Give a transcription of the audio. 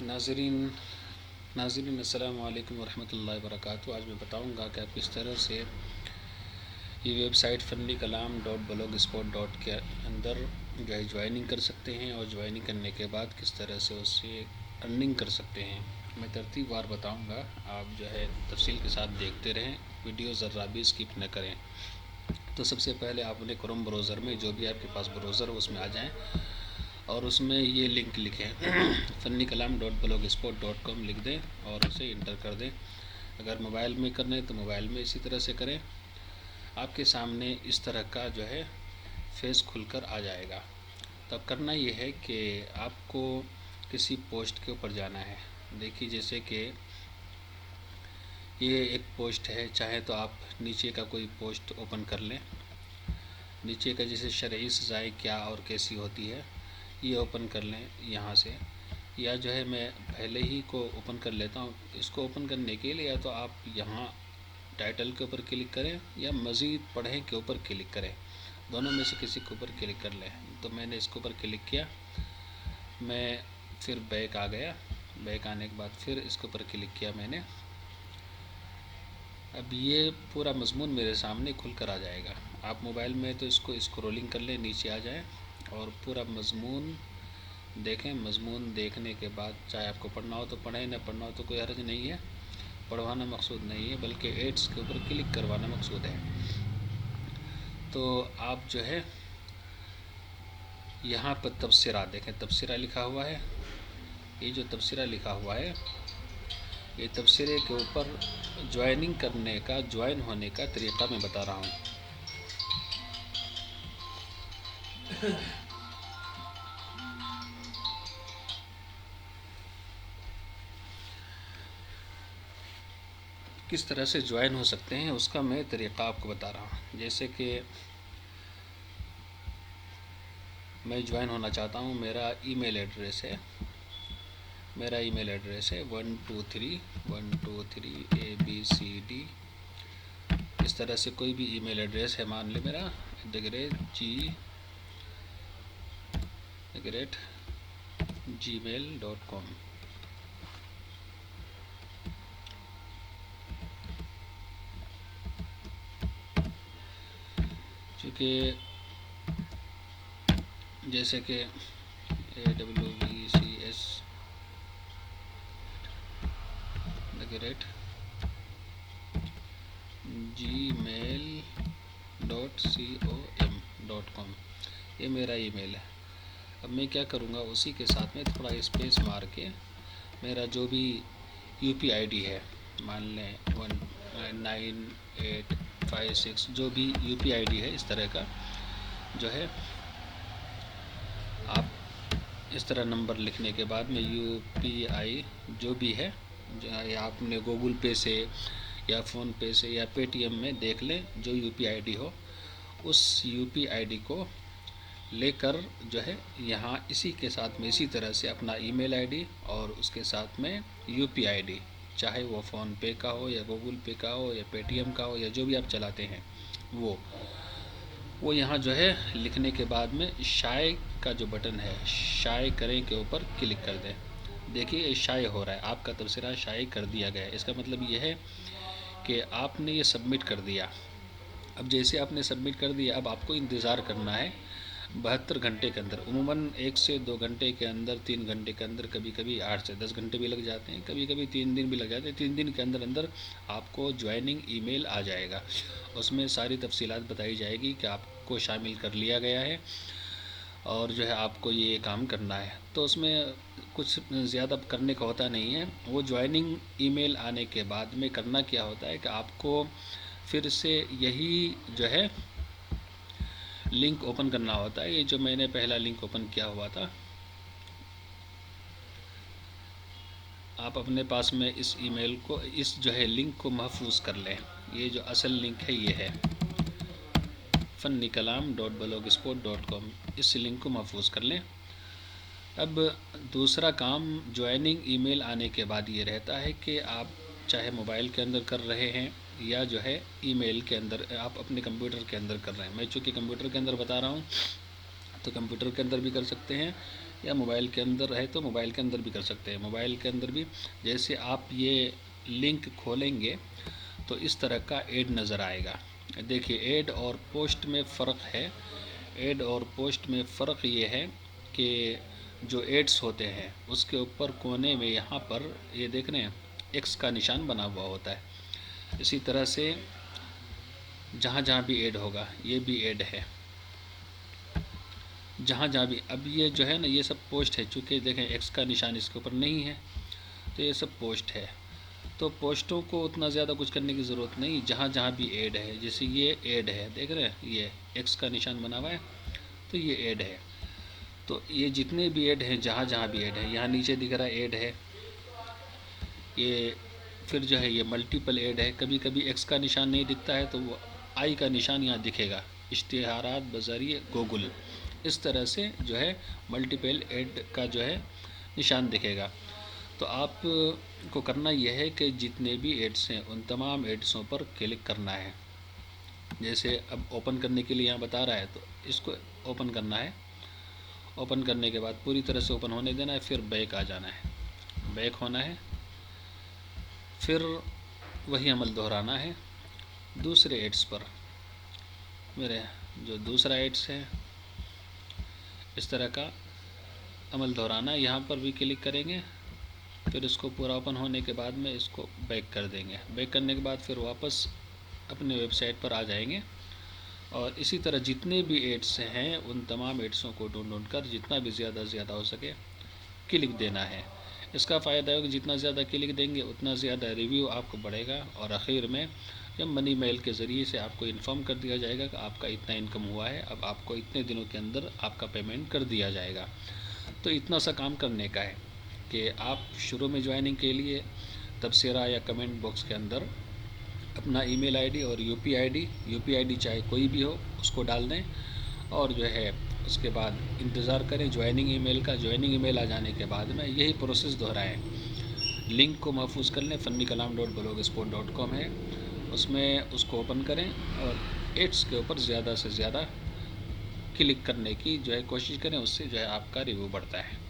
ناظرین السلام علیکم ورحمۃ اللہ وبرکاتہ۔ آج میں بتاؤں گا کہ آپ کس طرح سے یہ ویب سائٹ فنی کلام .blogspot کے اندر جو ہے جوائننگ کر سکتے ہیں، اور جوائننگ کرنے کے بعد کس طرح سے اس سے ارننگ کر سکتے ہیں۔ میں ترتیب وار بتاؤں گا، آپ جو ہے تفصیل کے ساتھ دیکھتے رہیں، ویڈیو ذرا بھی اسکپ نہ کریں۔ تو سب سے پہلے آپ اپنے کروم براؤزر میں، جو بھی آپ کے پاس براؤزر ہو اس میں آ جائیں، اور اس میں یہ لنک لکھیں فنی کلام .blogspot.com لکھ دیں اور اسے انٹر کر دیں۔ اگر موبائل میں کرنا ہے تو موبائل میں اسی طرح سے کریں۔ آپ کے سامنے اس طرح کا جو ہے فیس کھل کر آ جائے گا۔ تو اب کرنا یہ ہے کہ آپ کو کسی پوسٹ کے اوپر جانا ہے۔ دیکھیے جیسے کہ یہ ایک پوسٹ ہے، چاہے تو آپ نیچے کا کوئی پوسٹ اوپن کر لیں، نیچے کا جیسے شرعی سزائیں کیا اور کیسی ہوتی ہے یہ اوپن کر لیں یہاں سے، یا جو ہے میں پہلے ہی کو اوپن کر لیتا ہوں۔ اس کو اوپن کرنے کے لیے یا تو آپ یہاں ٹائٹل کے اوپر کلک کریں یا مزید پڑھیں کے اوپر کلک کریں، دونوں میں سے کسی کے اوپر کلک کر لیں۔ تو میں نے اس کے اوپر کلک کیا، میں پھر بیک آ گیا، بیک آنے کے بعد پھر اس کے اوپر کلک کیا میں نے۔ اب یہ پورا مضمون میرے سامنے کھل کر آ جائے گا۔ آپ موبائل میں تو اس کو اسکرولنگ کر لیں، نیچے آ جائیں اور پورا مضمون دیکھیں۔ مضمون دیکھنے کے بعد چاہے آپ کو پڑھنا ہو تو پڑھیں، نہ پڑھنا ہو تو کوئی حرج نہیں ہے، پڑھوانا مقصود نہیں ہے بلکہ ایڈس کے اوپر کلک کروانا مقصود ہے۔ تو آپ جو ہے یہاں پر تبصرہ دیکھیں، تبصرہ لکھا ہوا ہے، یہ جو تبصرہ لکھا ہوا ہے یہ تبصرے کے اوپر جوائننگ کرنے کا، جوائن ہونے کا طریقہ میں بتا رہا ہوں۔ کس طرح سے جوائن ہو سکتے ہیں اس کا میں طریقہ آپ کو بتا رہا ہوں۔ جیسے کہ میں جوائن ہونا چاہتا ہوں، میرا ای میل ایڈریس ہے، میرا ای میل ایڈریس ہے 123 ABCD، اس طرح سے کوئی بھی ای میل ایڈریس ہے، مان لیں میرا @gmail.com۔ چونکہ جیسے کہ AWVCS gmail.com یہ میرا ای میل ہے۔ اب میں کیا کروں گا، اسی کے ساتھ میں تھوڑا اسپیس مار کے میرا جو بھی یو پی آئی ڈی ہے، مان لیں 19856، جو بھی یو پی آئی ڈی ہے اس طرح کا جو ہے، آپ اس طرح نمبر لکھنے کے بعد میں یو پی آئی جو بھی ہے، آپ نے گوگل پے سے یا فون پے سے یا پے ٹی ایم میں دیکھ لیں، جو یو پی آئی ڈی ہو اس یو پی آئی ڈی کو لے کر جو ہے یہاں اسی کے ساتھ میں اسی طرح سے اپنا ای میل آئی ڈی اور اس کے ساتھ میں یو پی آئی ڈی، چاہے وہ فون پے کا ہو یا گوگل پے کا ہو یا پے ٹی ایم کا ہو یا جو بھی آپ چلاتے ہیں، وہ یہاں جو ہے لکھنے کے بعد میں شائع کا جو بٹن ہے، شائع کریں کے اوپر کلک کر دیں۔ دیکھیے یہ شائع ہو رہا ہے، آپ کا تبصرہ شائع کر دیا گیا ہے۔ اس کا مطلب یہ ہے کہ آپ نے یہ سبمٹ کر دیا۔ اب جیسے آپ نے سبمٹ کر دیا، اب آپ کو انتظار کرنا ہے 72 گھنٹے کے اندر۔ عموماً 1 سے 2 گھنٹے کے اندر، 3 گھنٹے کے اندر، کبھی کبھی 8 سے 10 گھنٹے بھی لگ جاتے ہیں، کبھی کبھی 3 دن بھی لگ جاتے ہیں۔ 3 دن کے اندر اندر آپ کو جوائننگ ای میل آ جائے گا، اس میں ساری تفصیلات بتائی جائے گی کہ آپ کو شامل کر لیا گیا ہے اور جو ہے آپ کو یہ کام کرنا ہے۔ تو اس میں کچھ زیادہ کرنے کا ہوتا نہیں ہے۔ وہ جوائننگ ای میل آنے کے بعد میں کرنا کیا ہوتا ہے کہ آپ کو پھر سے یہی جو ہے لنک اوپن کرنا ہوتا ہے، یہ جو میں نے پہلا لنک اوپن کیا ہوا تھا، آپ اپنے پاس میں اس ای میل کو، اس جو ہے لنک کو محفوظ کر لیں۔ یہ جو اصل لنک ہے یہ ہے فنی کلام .blogspot.com، اس لنک کو محفوظ کر لیں۔ اب دوسرا کام جوائننگ ای میل آنے کے بعد یہ رہتا ہے کہ آپ چاہے موبائل کے اندر کر رہے ہیں یا جو ہے ای میل کے اندر، آپ اپنے کمپیوٹر کے اندر کر رہے ہیں۔ میں چونکہ کمپیوٹر کے اندر بتا رہا ہوں تو کمپیوٹر کے اندر بھی کر سکتے ہیں، یا موبائل کے اندر ہے تو موبائل کے اندر بھی کر سکتے ہیں. موبائل کے اندر بھی جیسے آپ یہ لنک کھولیں گے تو اس طرح کا ایڈ نظر آئے گا. دیکھیے ایڈ اور پوسٹ میں فرق ہے. ایڈ اور پوسٹ میں فرق یہ ہے کہ جو ایڈس ہوتے ہیں اس کے اوپر کونے میں یہاں پر یہ دیکھ رہے ہیں ایکس کا نشان بنا ہوا ہوتا ہے. اسی طرح سے جہاں جہاں بھی ایڈ ہوگا یہ بھی ایڈ ہے. جہاں جہاں بھی اب یہ جو ہے نا یہ سب پوسٹ ہے. چونکہ دیکھیں ایکس کا نشان اس کے اوپر نہیں ہے تو یہ سب پوسٹ ہے. تو پوسٹوں کو اتنا زیادہ کچھ کرنے کی ضرورت نہیں. جہاں جہاں بھی ایڈ ہے جیسے یہ ایڈ ہے دیکھ رہے ہیں یہ ایکس کا نشان بنا ہوا ہے تو یہ ایڈ ہے. تو یہ جتنے بھی ایڈ ہیں جہاں جہاں بھی ایڈ ہے یہاں نیچے دکھ رہا ہے ایڈ ہے. یہ پھر جو ہے یہ ملٹیپل ایڈ ہے. کبھی کبھی ایکس کا نشان نہیں دکھتا ہے تو وہ آئی کا نشان یہاں دکھے گا. اشتہارات بذریعہ گوگل اس طرح سے جو ہے ملٹیپل ایڈ کا جو ہے نشان دکھے گا. تو آپ کو کرنا یہ ہے کہ جتنے بھی ایڈس ہیں ان تمام ایڈسوں پر کلک کرنا ہے. جیسے اب اوپن کرنے کے لیے یہاں بتا رہا ہے تو اس کو اوپن کرنا ہے. اوپن کرنے کے بعد پوری طرح سے اوپن ہونے دینا ہے. پھر بیک آ جانا ہے. بیک ہونا ہے. پھر وہی عمل دہرانا ہے دوسرے ایڈس پر. میرے جو دوسرا ایڈس ہے اس طرح کا عمل دہرانا ہے. یہاں پر بھی کلک کریں گے. پھر اس کو پورا اوپن ہونے کے بعد میں اس کو بیک کر دیں گے. بیک کرنے کے بعد پھر واپس اپنے ویب سائٹ پر آ جائیں گے. اور اسی طرح جتنے بھی ایڈس ہیں ان تمام ایڈسوں کو ڈھونڈ کر جتنا بھی زیادہ سے زیادہ ہو سکے کلک دینا ہے. اس کا فائدہ ہے کہ جتنا زیادہ کلک دیں گے اتنا زیادہ ریویو آپ کو بڑھے گا. اور آخر میں جب منی میل کے ذریعے سے آپ کو انفارم کر دیا جائے گا کہ آپ کا اتنا انکم ہوا ہے, اب آپ کو اتنے دنوں کے اندر آپ کا پیمنٹ کر دیا جائے گا. تو اتنا سا کام کرنے کا ہے کہ آپ شروع میں جوائننگ کے لیے تبصرہ یا کمنٹ باکس کے اندر اپنا ای میل آئی ڈی اور یو پی آئی ڈی چاہے کوئی بھی ہو اس کو ڈال دیں. اور جو ہے اس کے بعد انتظار کریں جوائننگ ای میل کا. جوائننگ ای میل آ جانے کے بعد میں یہی پروسیس دہرائیں. لنک کو محفوظ کر لیں. funnykalam.blogspot.com ہے, اس میں اس کو اوپن کریں اور ایڈس کے اوپر زیادہ سے زیادہ کلک کرنے کی جو ہے کوشش کریں. اس سے جو ہے آپ کا ریویو بڑھتا ہے.